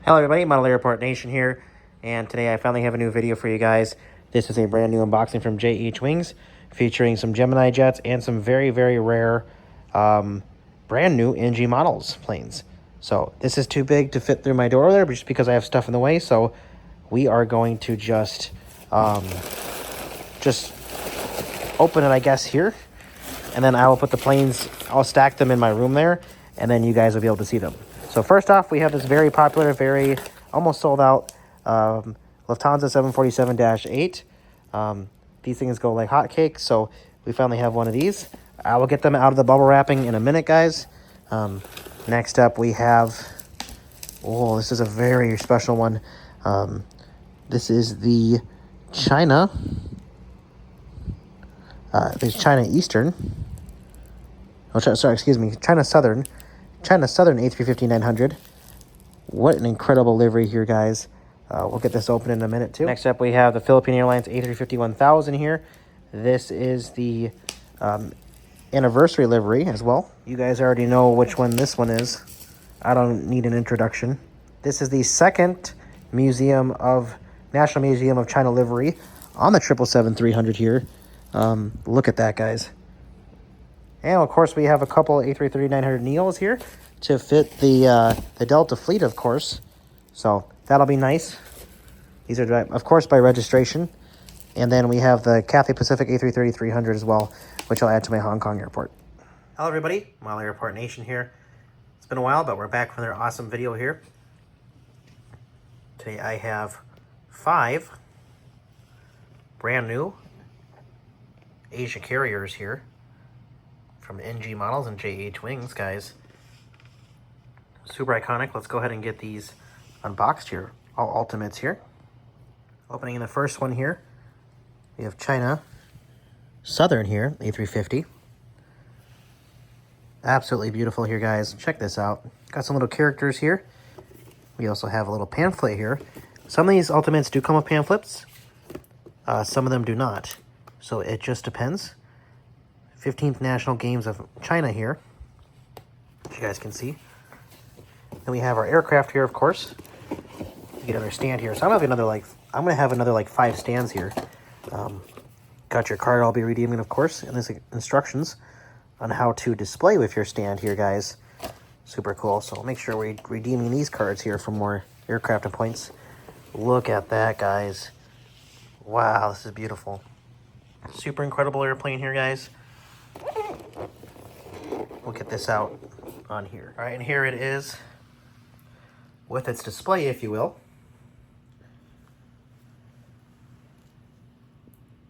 Hello everybody, Model Airport Nation here, and today I finally have a new video for you guys. This is a brand new unboxing from JH Wings, featuring some Gemini jets and some very, very rare, brand new NG models planes. So this is too big to fit through my door there, just because I have stuff in the way. So we are going to just open it, I guess, here, and then I will put the planes. I'll stack them in my room there, and then you guys will be able to see them. So first off, we have this very popular, very almost sold out Lufthansa 747-8. These things go like hotcakes, so we finally have one of these. I will get them out of the bubble wrapping in a minute, guys. Next up, we have, oh, this is a very special one. This is the China, China Eastern. Oh, sorry, excuse me, China Southern A350-900. What an incredible livery here, guys. We'll get this open in a minute, too. Next up, we have the Philippine Airlines A350-1000 here. This is the anniversary livery as well. You guys already know which one this one is. I don't need an introduction. This is the second National Museum of China livery on the 777-300 here. Look at that, guys. And of course, we have a couple A330-900 Neos here to fit the Delta fleet, of course. So that'll be nice. These are, of course, by registration. And then we have the Cathay Pacific A330-300 as well, which I'll add to my Hong Kong airport. Hello, everybody. Model Airport Nation here. It's been a while, but we're back for another awesome video here. Today I have 5 brand new Asia carriers here from NG Models and JH Wings, guys. Super iconic. Let's go ahead and get these unboxed here. All Ultimates here. Opening in the first one here, we have China Southern here, A350. Absolutely beautiful here, guys. Check this out. Got some little characters here. We also have a little pamphlet here. Some of these Ultimates do come with pamphlets. Some of them do not. So it just depends. 15th National Games of China here, as you guys can see. Then we have our aircraft here, of course. You get another stand here. So I'm gonna have another like 5 stands here. Got your card I'll be redeeming, of course, and there's instructions on how to display with your stand here, guys. Super cool. So make sure we're redeeming these cards here for more aircraft and points. Look at that, guys. Wow, this is beautiful. Super incredible airplane here, guys. We'll get this out on here. All right, and here it is with its display, if you will.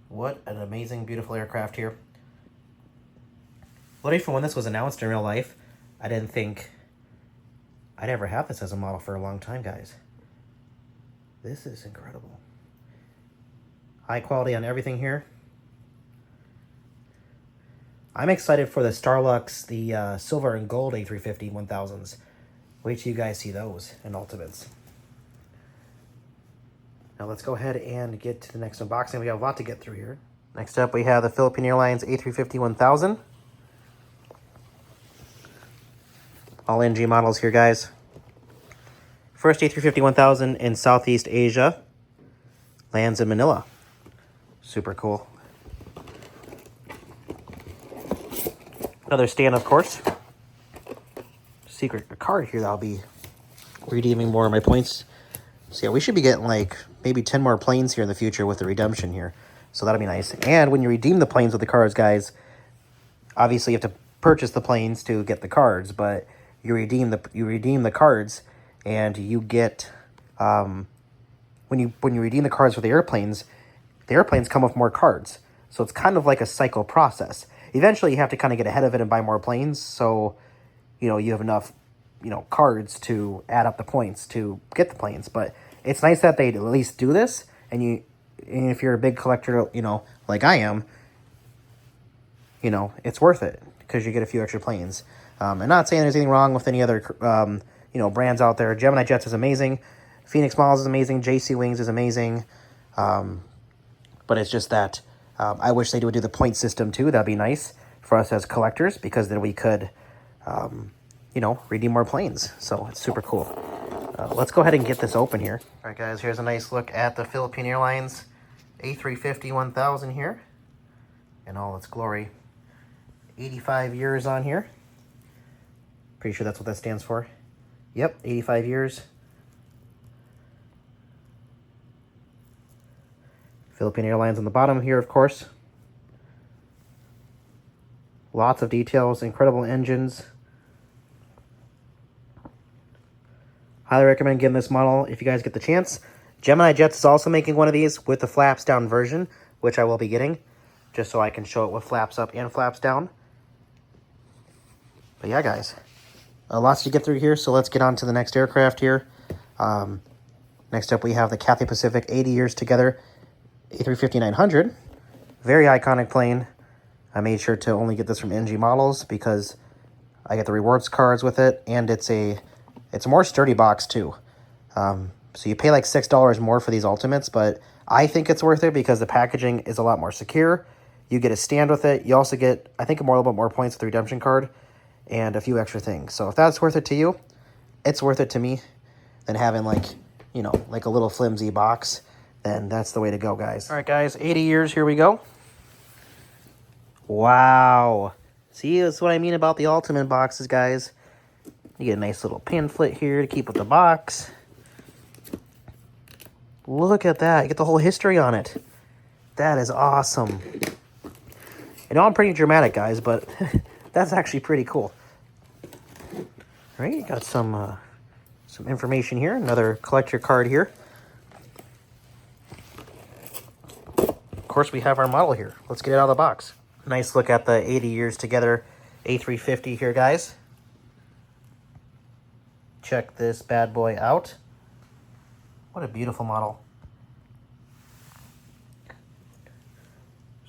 What an amazing, beautiful aircraft here. Literally, from when this was announced in real life, I didn't think I'd ever have this as a model for a long time, guys. This is incredible. High quality on everything here. I'm excited for the Starlux, the silver and gold A350-1000s. Wait till you guys see those in Ultimates. Now let's go ahead and get to the next unboxing. We got a lot to get through here. Next up, we have the Philippine Airlines A350-1000. All NG models here, guys. First A350-1000 in Southeast Asia. Lands in Manila. Super cool. Another stand, of course. Secret card here that I'll be redeeming more of my points. So yeah, we should be getting like maybe 10 more planes here in the future with the redemption here. So that'll be nice. And when you redeem the planes with the cards, guys, obviously you have to purchase the planes to get the cards, but you redeem the cards, and you get when you redeem the cards for the airplanes come with more cards. So it's kind of like a cycle process. Eventually, you have to kind of get ahead of it and buy more planes, so you have enough cards to add up the points to get the planes. But it's nice that they at least do this, and if you're a big collector, like I am, it's worth it because you get a few extra planes. I'm not saying there's anything wrong with any other brands out there. Gemini Jets is amazing, Phoenix Models is amazing, JC Wings is amazing, but it's just that I wish they would do the point system too. That'd be nice for us as collectors, because then we could redeem more planes. So it's super cool. Let's go ahead and get this open here. All right, guys, here's a nice look at the Philippine Airlines A350 1000 here in all its glory. 85 years on here. Pretty sure that's what that stands for. Yep, 85 years. Philippine Airlines on the bottom here, of course. Lots of details, incredible engines. Highly recommend getting this model if you guys get the chance. Gemini Jets is also making one of these with the flaps down version, which I will be getting, just so I can show it with flaps up and flaps down. But yeah, guys, lots to get through here, so let's get on to the next aircraft here. Next up, we have the Cathay Pacific 80 Years Together A350-900. Very iconic plane. I made sure to only get this from NG Models because I get the rewards cards with it, and it's a more sturdy box too. So you pay like $6 more for these Ultimates, but I think it's worth it because the packaging is a lot more secure. You get a stand with it. You also get, I think, a little bit more points with the redemption card and a few extra things. So if that's worth it to you, it's worth it to me. Than having like, you know, like a little flimsy box, then that's the way to go, guys. All right, guys, 80 years, here we go. Wow. See, that's what I mean about the Ultimate boxes, guys. You get a nice little pamphlet here to keep with the box. Look at that. You get the whole history on it. That is awesome. I know I'm pretty dramatic, guys, but that's actually pretty cool. All right, you got some information here. Another collector card here. Of course, we have our model here. Let's get it out of the box. Nice look at the 80 Years Together A350 here, guys. Check this bad boy out. What a beautiful model.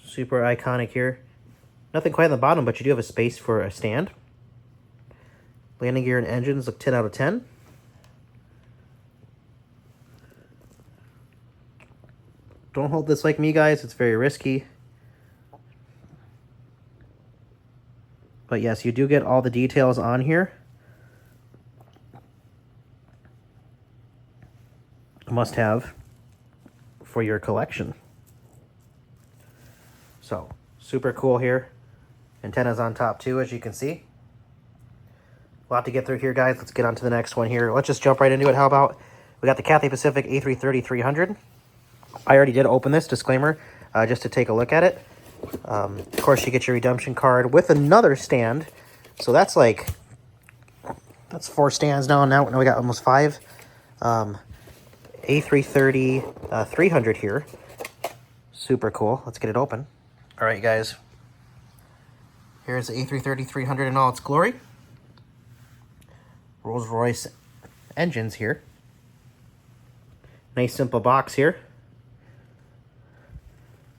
Super iconic here. Nothing quite on the bottom, but you do have a space for a stand. Landing gear and engines look 10 out of 10. Don't hold this like me, guys. It's very risky. But yes, you do get all the details on here. A must-have for your collection. So, super cool here. Antennas on top too, as you can see. A lot to get through here, guys. Let's get on to the next one here. Let's just jump right into it. How about, we got the Cathay Pacific A330-300. I already did open this, disclaimer, just to take a look at it. Of course, you get your redemption card with another stand. So that's like, that's 4 stands now. Now we got almost 5. A330-300 here. Super cool. Let's get it open. All right, guys. Here's the A330-300 in all its glory. Rolls-Royce engines here. Nice simple box here.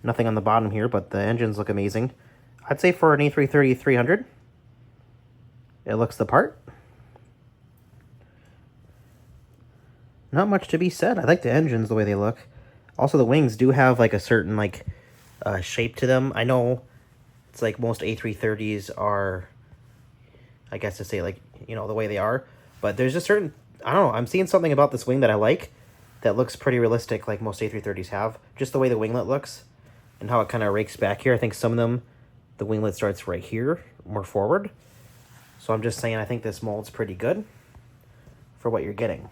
Nothing on the bottom here, but the engines look amazing. I'd say for an A330-300, it looks the part. Not much to be said. I like the engines, the way they look. Also, the wings do have like a certain like shape to them. I know it's like most A330s are, I guess to say, like, you know, the way they are. But there's a certain, I don't know, I'm seeing something about this wing that I like that looks pretty realistic, like most A330s have. Just the way the winglet looks and how it kind of rakes back here. I think some of them, the winglet starts right here, more forward. So I'm just saying, I think this mold's pretty good for what you're getting.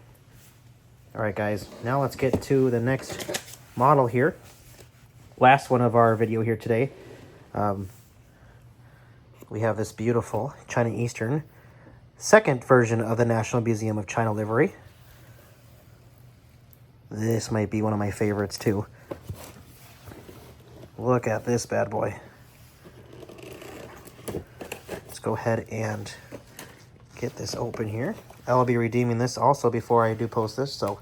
All right, guys, now let's get to the next model here. Last one of our video here today. We have this beautiful China Eastern, second version of the National Museum of China livery. This might be one of my favorites too. Look at this bad boy. Let's go ahead and get this open here. I'll be redeeming this also before I do post this, so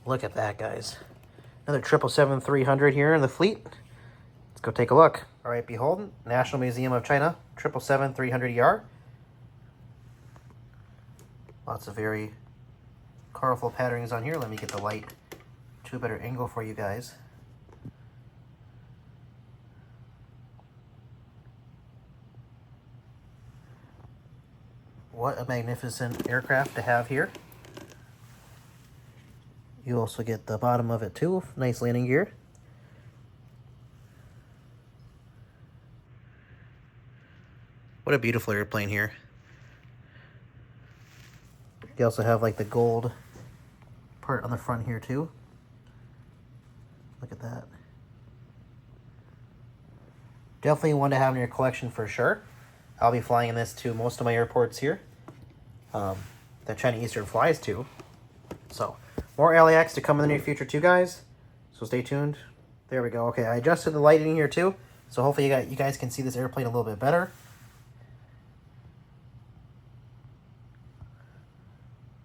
look at that, guys. Another 777-300 here in the fleet. Let's go take a look. All right, behold, National Museum of China 777-300ER. Lots of very colorful patterns on here. Let me get the light to a better angle for you guys. what a magnificent aircraft to have here. You also get the bottom of it too. Nice landing gear. What a beautiful airplane here. You also have like the gold part on the front here too. Look at that. Definitely one to have in your collection for sure. I'll be flying in this to most of my airports here that China Eastern flies to. So more LAX to come in the near future too, guys. So stay tuned. There we go. Okay, I adjusted the lighting here too, so hopefully you guys can see this airplane a little bit better.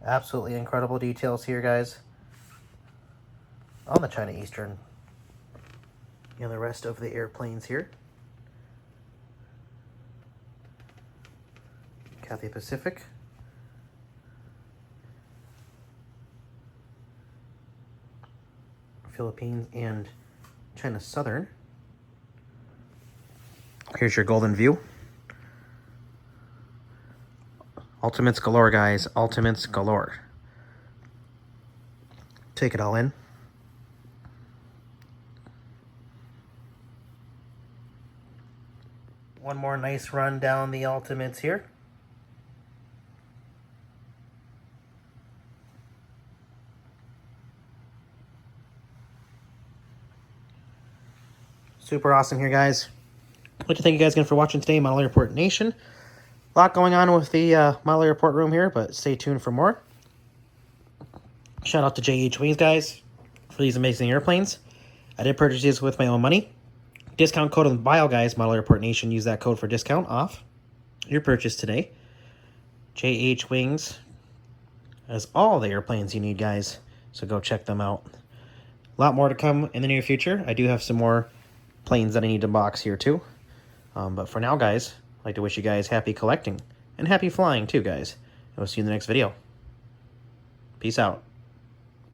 Absolutely incredible details here, guys, on the China Eastern and the rest of the airplanes here. Cathay Pacific. Philippines and China Southern. Here's your golden view. Ultimates galore, guys. Ultimates galore. Take it all in. One more nice run down the Ultimates here. Super awesome here, guys. I'd like to thank you guys again for watching today, Model Airport Nation. A lot going on with the Model Airport room here, but stay tuned for more. Shout out to JH Wings, guys, for these amazing airplanes. I did purchase these with my own money. Discount code on the bio, guys, Model Airport Nation. Use that code for discount off your purchase today. JH Wings has all the airplanes you need, guys, so go check them out. A lot more to come in the near future. I do have some more planes that I need to box here too. But for now, guys, I'd like to wish you guys happy collecting and happy flying too, guys. And we'll see you in the next video. Peace out.